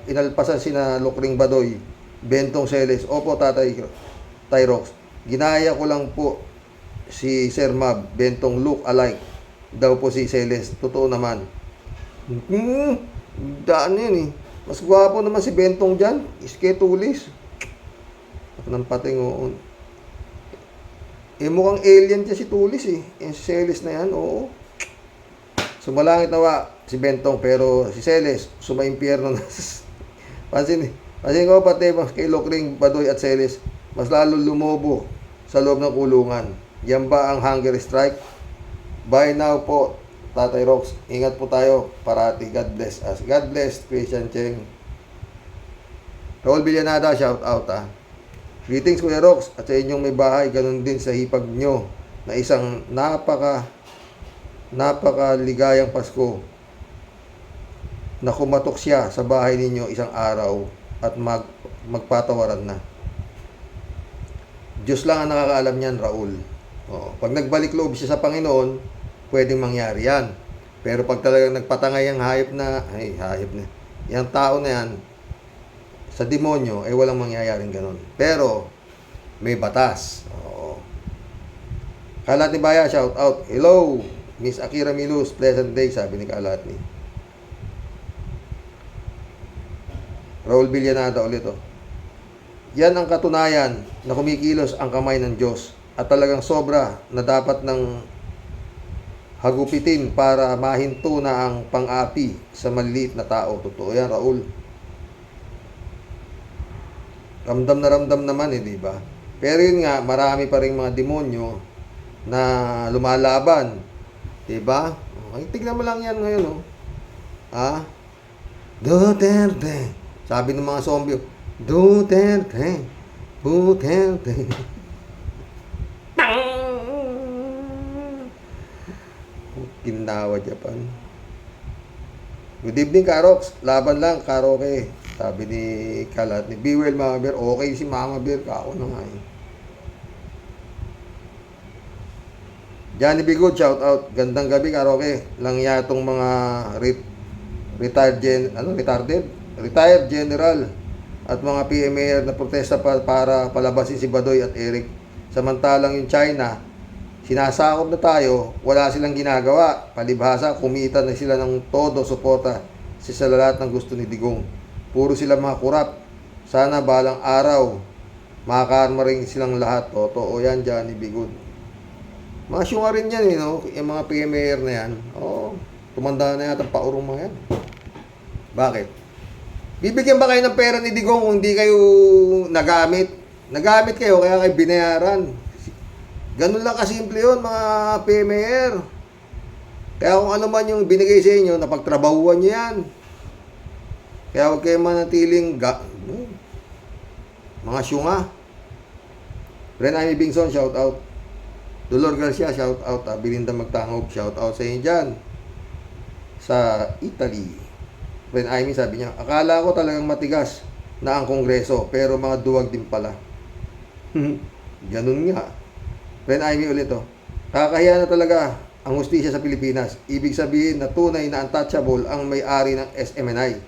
inalpasan sina Lukring Badoy, Bentong Celes. Opo, tatay Tyrox. Ginaya ko lang po si Sir Mab, Bentong look alike. Daw po si Celes. Totoo naman. Daan yan eh. Mas gwapo naman si Bentong dyan. Isketulis. Ng patingoon. Mukhang alien siya si Tulis eh. Yung si Celes na yan, oo. Sumalangit nawa si Bentong, pero si Celes, sumaimpyerno na. Pansin ko pati kay Lukring, Badoy at Celes, mas lalo lumobo sa loob ng kulungan. Yan ba ang hunger strike? Bye now po, Tatay Rox. Ingat po tayo parati. God bless us. God bless, Christian Cheng. Raul Villanada, shout out ha. Greetings Kuya Rox at sa inyong may bahay, ganun din sa hipag nyo na isang napakaligayang Pasko na kumatok siya sa bahay ninyo isang araw at magpatawaran na. Diyos lang ang nakakaalam niyan, Raul. Pag nagbalik loob siya sa Panginoon, pwedeng mangyari yan. Pero pag talagang nagpatangay ang hayop na, yung tao na yan, sa demonyo, walang mangyayaring ganun. Pero, may batas. Oo. Kalatni Baya, shout out. Hello, Miss Akira Milus, pleasant day, sabi ni Kalatni. Raul Villanada ulit oh. Yan ang katunayan na kumikilos ang kamay ng Diyos at talagang sobra na dapat ng hagupitin para mahinto na ang pang-api sa maliliit na tao. Totoo yan, Raul. Ramdam naman di ba? Pero yun nga, marami pa ring mga demonyo na lumalaban. Di ba? Okay, tignan mo lang yan ngayon, oh. Ha? Duterte. Sabi ng mga zombie, Duterte. Kinawa Japan. Good evening, Karox. Laban lang, karaoke. Sabi ni Kalat ni Be well, Mama Bear. Okay si Mama Bear. Kako na nga eh. Johnny Be Good, shout out. Gandang gabi, karaoke. Lang yatong mga retired general at mga PMA na protesta para palabasin si Badoy at Eric. Samantalang yung China, sinasakop na tayo, wala silang ginagawa. Palibhasa, kumita na sila ng todo suporta sa lahat ng gusto ni Digong. Puro sila mga kurap. Sana balang araw, makakarma rin silang lahat. Totoo yan, Johnny Bigot. Mga syunga rin yan, no? Yung mga PMR na yan. Oo, tumanda na yata paurong mga yan. Bakit? Bibigyan ba kayo ng pera ni Digong kung hindi kayo nagamit? Nagamit kayo, kaya kayo binayaran. Ganun lang kasimple yun, mga PMR. Kaya kung ano man yung binigay sa inyo, napagtrabahuan nyo yan. Kaya huwag kayo manatiling mga syunga. Ren Amy Bingson, shout out. Dolor Garcia, shout out. Belinda Magtangog, shout out sa inyo dyan. Sa Italy. Ren Amy sabi niya, akala ko talagang matigas na ang kongreso, pero mga duwag din pala. Ganun nga. Ren Amy ulit oh. Kakahiya na talaga ang hustisya sa Pilipinas. Ibig sabihin na tunay na untouchable ang may-ari ng SMNI.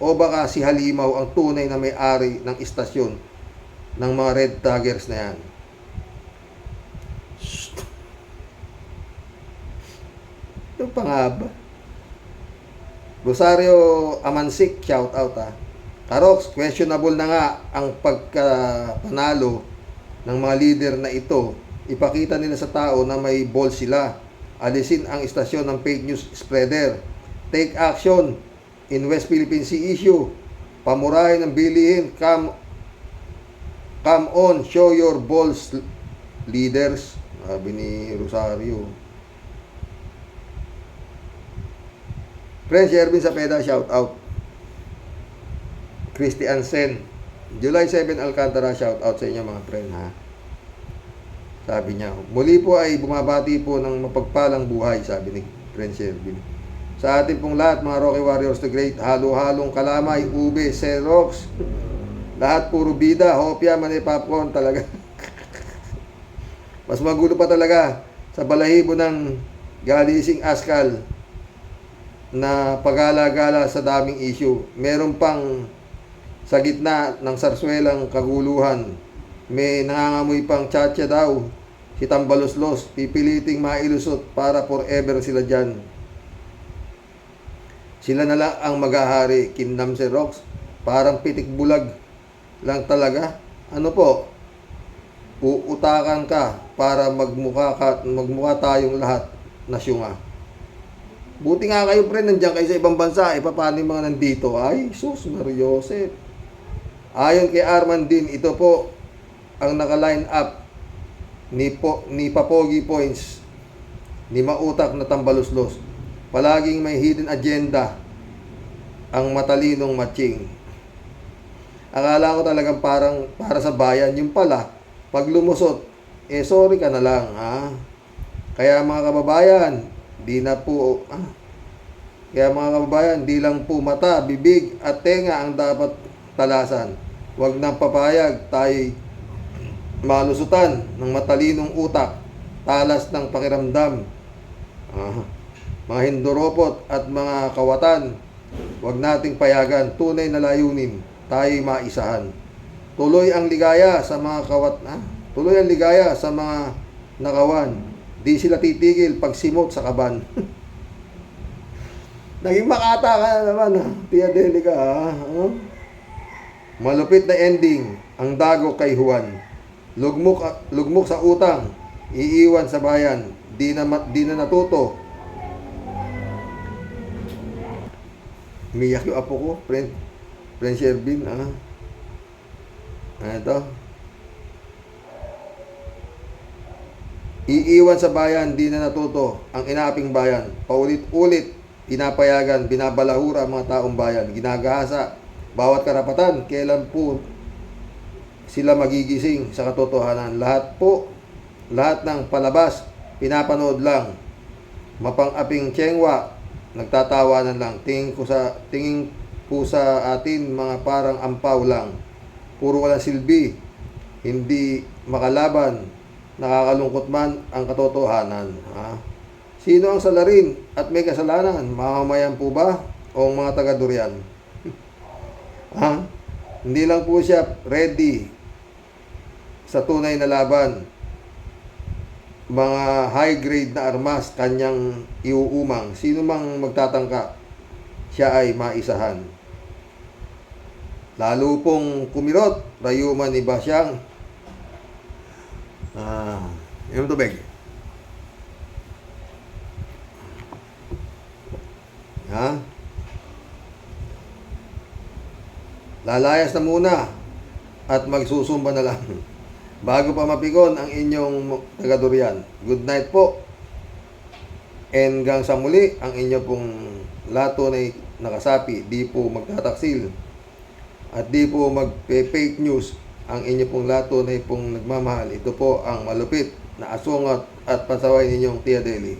O baka si Halimaw ang tunay na may-ari ng istasyon ng mga red taggers na yan. Ito pa nga ba? Rosario Amansik, shout out ha. Karox, questionable na nga ang pagkapanalo ng mga leader na ito. Ipakita nila sa tao na may balls sila. Alisin ang istasyon ng fake news spreader. Take action in West Philippine Sea issue. Pamurahin ang bilihin. Come on, show your balls, leaders. Sabi ni Rosario. Friend Shervin Sapeda, shout out. Christy Ansen. July 7 Alcantara, shout out sa inyo mga friend ha. Sabi niya, muli po ay bumabati po ng mapagpalang buhay, sabi ni Friend Shervin. Sa ating pong lahat, mga Rocky Warriors the Great, halo-halong kalamay, ube, Xerox, lahat puro bida, hopya, mani popcorn talaga. Mas magulo pa talaga sa balahibo ng Galising Askal na pagala-gala sa daming issue. Meron pang sa gitna ng sarswelang kaguluhan, may nangangamoy pang tchatcha daw, si Tambaloslos, pipiliting mailusot para forever sila dyan. Sila na lang ang maghahari, Kingdom Xerox, parang pitik bulag lang talaga. Ano po, uutakan ka para magmukha tayong lahat na syunga. Buti nga kayo, friend, nandiyan kayo sa ibang bansa, paano yung mga nandito? Ay, sus, Mariosep. Ayon kay Arman din, ito po ang naka-line up ni Papogi Points, ni Mautak na Tambaluslos. Palaging may hidden agenda ang matalinong matching. Akala ko talagang parang para sa bayan. Yung pala, pag lumusot, sorry ka na lang, ha? Kaya mga kababayan, di lang po mata, bibig at tenga ang dapat talasan. Huwag nang papayag tayo malusutan ng matalinong utak, talas ng pakiramdam, mga hindoropot at mga kawatan. Huwag nating payagan, tunay na layunin, tayo maisahan. Tuloy ang ligaya sa mga tuloy ang ligaya sa mga nakawan. Di sila titigil pag simot sa kaban. Naging makata ka na naman, ha? Tia Delica, ha? Malupit na ending ang dago kay Juan. Lugmok sa utang, iiwan sa bayan, di na natuto. Umiyak yung apo ko, friend Shervin, ha? Ito. Iiwan sa bayan, di na natuto ang inaaping bayan. Paulit-ulit, pinapayagan, binabalahura ang mga taong bayan. Ginagahasa bawat karapatan, kailan po sila magigising sa katotohanan. Lahat ng palabas, pinapanood lang. Mapang-aping tiyengwa, nagtatawanan lang. Tingin po sa atin, mga parang ampaw lang. Puro walang silbi, hindi makalaban, nakakalungkot man ang katotohanan. Ha? Sino ang salarin at may kasalanan? Mamamayan po ba o mga taga-Durian? Ha? Hindi lang po siya ready sa tunay na laban. Mga high grade na armas kanyang iuumang. Sino mang magtatangka, siya ay maisahan. Lalo pong kumirot, rayuman ni Basyang. Yung tubig. Ha? Lalayas na muna at magsusumba na lang bago pa mapikon ang inyong taga-Durian. Good night po. Hanggang sa muli, ang inyo pong lato na nakasapi, di po magtataksil at di po magpe-fake news. Ang inyo pong lato na pong nagmamahal, ito po ang malupit na asungat at pasaway ninyong Tia Deli.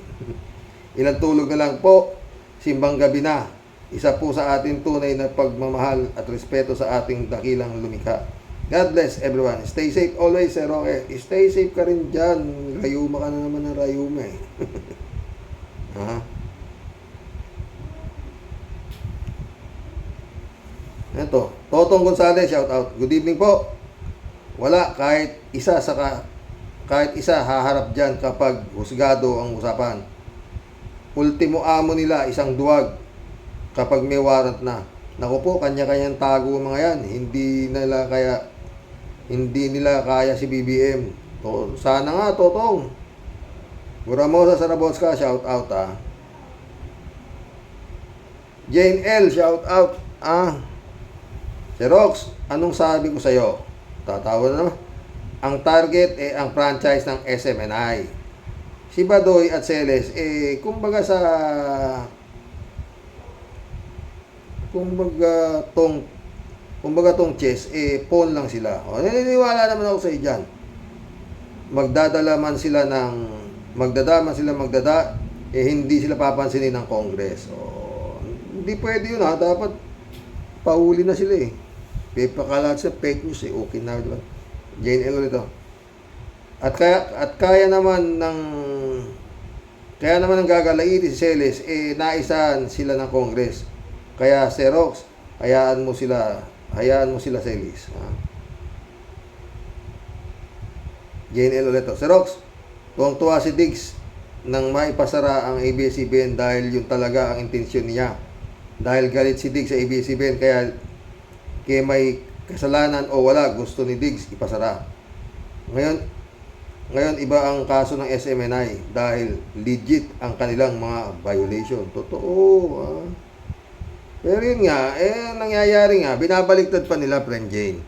Ilang tulog na lang po, simbang gabi na. Isa po sa ating tunay na pagmamahal at respeto sa ating dakilang lumikha. God bless everyone. Stay safe always, Sir Roque. Stay safe ka rin dyan. Rayuma ka na naman ng rayuma eh. Ha? Ito, Totong Gonzales, shout out. Good evening po. Wala kahit isa haharap diyan kapag husgado ang usapan. Ultimo amo nila isang duwag kapag may warrant na. Naku po, kanya-kanyang tago mga yan. Hindi nila kaya si BBM. Sana nga, Totong. Guramosa Sarabotska, shout out Jane L, shout out Si Rox, anong sabi ko sa'yo? Tatawa na naman. Ang target ang franchise ng SMNI. Si Badoy at Celes, kumbaga tong chess, pawn lang sila. Naniniwala naman ako sa iyan. Hindi sila papansinin ng Congress. Hindi pwede yun dapat pahuli na sila Pipakalat sa fake news okay na, diba? Jane L ulit kaya naman ng gagalaiti si Celes naisan sila ng Congress. Kaya Xerox, hayaan mo sila Celes. Jane L ulit Xerox, tuwang-tuwa si Diggs nang maipasara ang ABS-CBN dahil yun talaga ang intensyon niya. Dahil galit si Diggs sa ABS-CBN kaya may kasalanan o wala, gusto ni Diggs ipasara. Ngayon iba ang kaso ng SMNI dahil legit ang kanilang mga violation. Totoo. Pero yun nga, nangyayari nga, binabaliktad pa nila, friend Jane.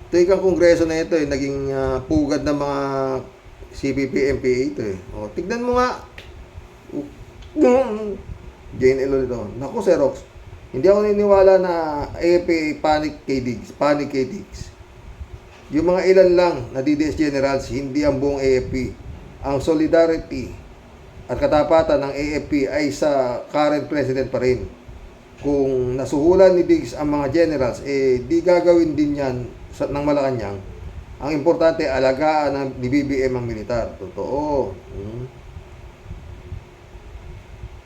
Ito yung kongreso na ito, naging pugad ng mga CPP, MPA ito tignan mo nga. Jane Elo ito. Naku, Xerox, hindi ako niniwala na AFP panic kay Diggs. Yung mga ilan lang na DDS generals, hindi ang buong AFP. Ang solidarity at katapatan ng AFP ay sa current president pa rin. Kung nasuhulan ni Diggs ang mga generals, di gagawin din yan ng Malacanang. Ang importante, alagaan ng BBM ang militar. Totoo.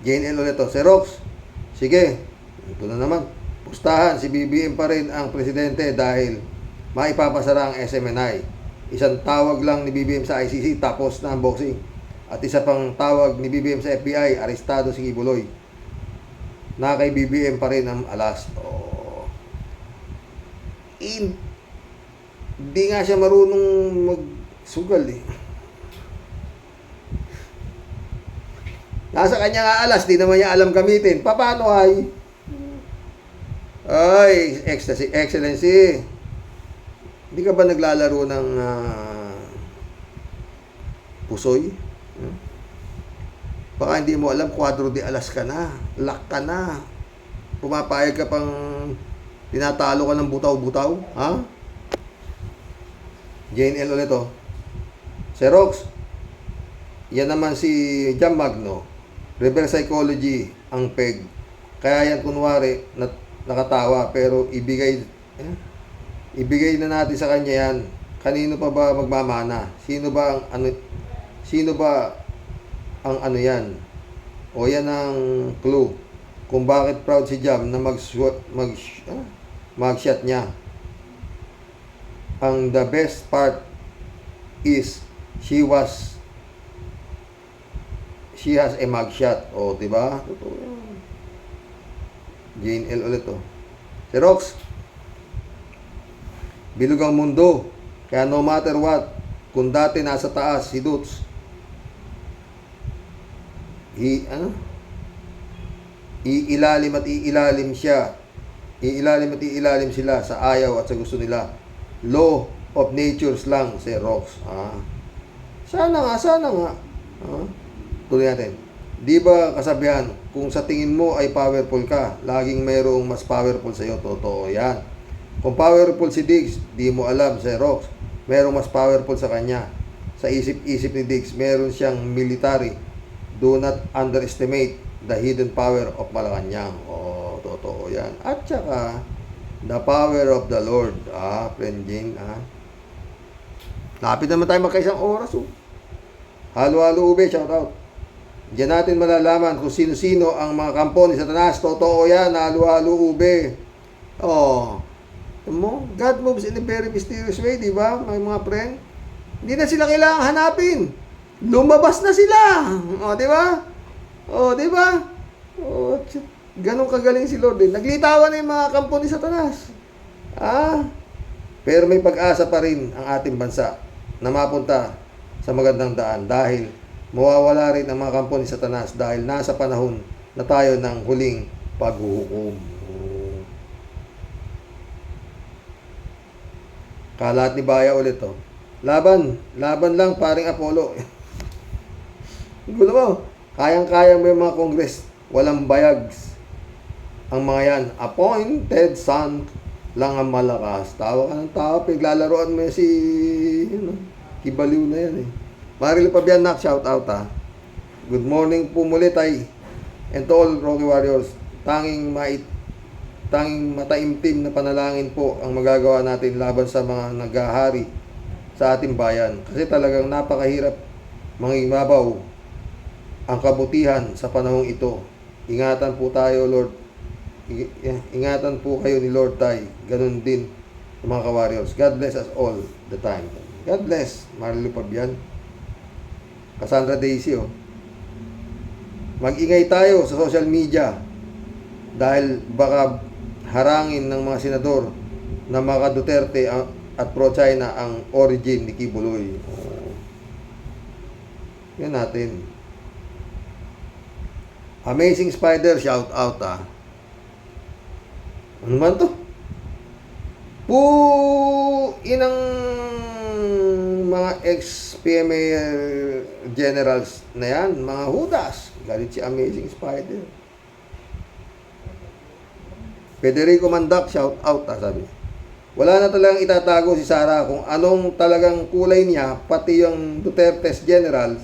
Jane L. ulit Xerox, sige, ito na naman. Pustahan, si BBM pa rin ang presidente dahil maipapasara ang SMNI. Isang tawag lang ni BBM sa ICC, tapos na ang boxing. At isa pang tawag ni BBM sa FBI, arestado si Kibuloy. Na kay BBM pa rin ang alas. Hindi nga siya marunong magsugal Nasa kanya nga alas, di naman niya alam gamitin. Paano Excellency, hindi ka ba naglalaro ng pusoy? Baka hindi mo alam, kwadro de alas ka na, lock ka na, pumapayag ka pang tinatalo ka ng butaw-butaw, Jane L. ulit Xerox, yan naman si Jam Magno, reverse psychology ang peg. Kaya yan kunwari nakatawa pero ibigay na natin sa kanya yan. Kanino pa ba magmamana? Sino ba ang ano yan? O yan ang clue kung bakit proud si Jam na mag-shot niya. Ang the best part is she has a mugshot. Diba? Totoo yan. Jane L. ulit, oh. Si Rox, bilog ang mundo. Kaya no matter what, kung dati nasa taas si Dutz, iilalim at iilalim siya. Iilalim at iilalim sila sa ayaw at sa gusto nila. Law of natures lang, si Rox. Sana nga. Tuloy natin. Di ba kasabihan, kung sa tingin mo ay powerful ka, laging mayroong mas powerful sa iyo. Totoo yan. Kung powerful si Diggs, di mo alam, si Rox, merong mas powerful sa kanya. Sa isip-isip ni Diggs, meron siyang military. Do not underestimate the hidden power of Malacanang. Totoo yan. At saka, the power of the Lord. Friend Jane, Lapit naman tayo magkaisang oras, Halo-halo ube, shout out. Diyan natin malalaman kung sino-sino ang mga kampo ni Satanas. Totoo yan, halo-halo ube. God moves in a very mysterious way, di ba, mga friend? Hindi na sila kailangang hanapin. Lumabas na sila. Di ba? Di ba? Ganong kagaling si Lord. Naglitawan na yung mga kampo ni Satanas. Pero may pag-asa pa rin ang ating bansa na mapunta sa magandang daan dahil mawawala rin ang mga kampo ni Satanas dahil nasa panahon na tayo ng huling paghuhukom. Kalat ni Baya ulit, Laban lang paring Apollo. Gulo mo, kayang-kaya mo yung mga kongres, walang bayags. Ang mga yan, appointed son lang ang malakas. Tawa ka ng tawa, piglalaroan mo si Kibaliw na yan Marilo Pabianak, shout out Good morning po muli tay. And to all Rocky Warriors, tanging mataimtim na panalangin po ang magagawa natin laban sa mga naghahari sa ating bayan. Kasi talagang napakahirap mangimabaw ang kabutihan sa panahong ito. Ingatan po tayo, Lord. Ingatan po kayo ni Lord tay. Ganun din mga ka-warriors. God bless us all the time. God bless. Marilo Pabian. Cassandra Daisy, Mag-ingay tayo sa social media dahil baka harangin ng mga senador na mga Duterte at pro-China ang origin ni Kibuloy. Yan natin. Amazing Spider, shout out Ano man to? Inang mga ex-PMA generals na yan, mga hudas. Galit si Amazing Spider. Federico Mandak, shout out sabi. Wala na talagang itatago si Sara kung anong talagang kulay niya, pati yung Duterte's generals,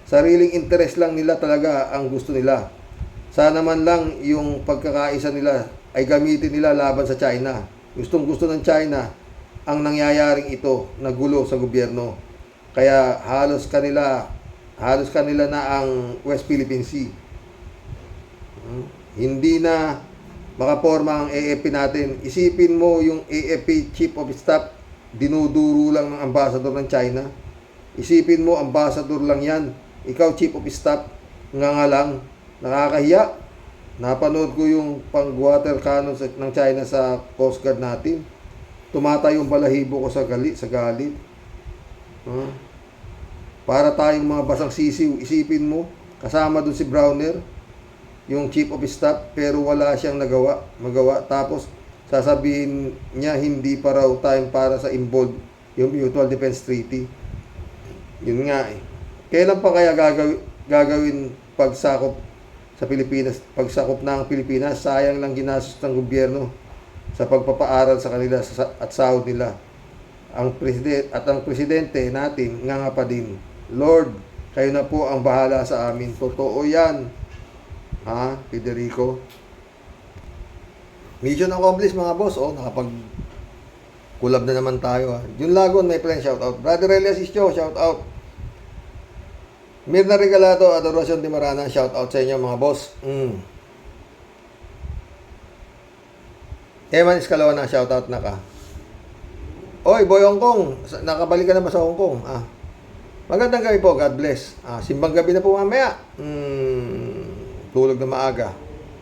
sariling interest lang nila talaga ang gusto nila. Sana man lang yung pagkakaisa nila ay gamitin nila laban sa China. Gustong-gusto ng China ang nangyayaring ito na gulo sa gobyerno. Kaya halos kanila na ang West Philippine Sea. Hindi na makaporma ang AFP natin. Isipin mo yung AFP Chief of Staff, dinuduro lang ng ambassador ng China. Isipin mo, ambassador lang yan. Ikaw, Chief of Staff, nga lang, nakakahiya. Napanood ko yung pang-water cannon ng China sa Coast Guard natin. Tumatay yung balahibo ko sa galit. Para tayong mga basang sisiw. Isipin mo, kasama dun si Browner, yung Chief of Staff, pero wala siyang magawa. Tapos, sasabihin niya, hindi pa raw time para sa involved yung Mutual Defense Treaty. Yun nga Kailan pa kaya gagawin pagsakop sa Pilipinas? Pagsakop ng Pilipinas, sayang lang ginastos ng gobyerno sa pagpapaaral sa kanila at sahod nila. Ang presidente natin, nga pa din, Lord, kayo na po ang bahala sa amin. Totoo yan. Federico. Mission accomplished mga boss. Nakapag-collab na naman tayo. Jun Lagon, my friend, shout out. Brother Elias Ischo, shout out. Mirna Regalado, Adoracion de Marana, shout out sa inyo mga boss. Eman Escalona, shout out na ka. Oy, Boy Hong Kong, nakabalik ka na ba sa Hong Kong? Magandang gabi po, God bless. Simbang gabi na po mamaya. Tulog na maaga.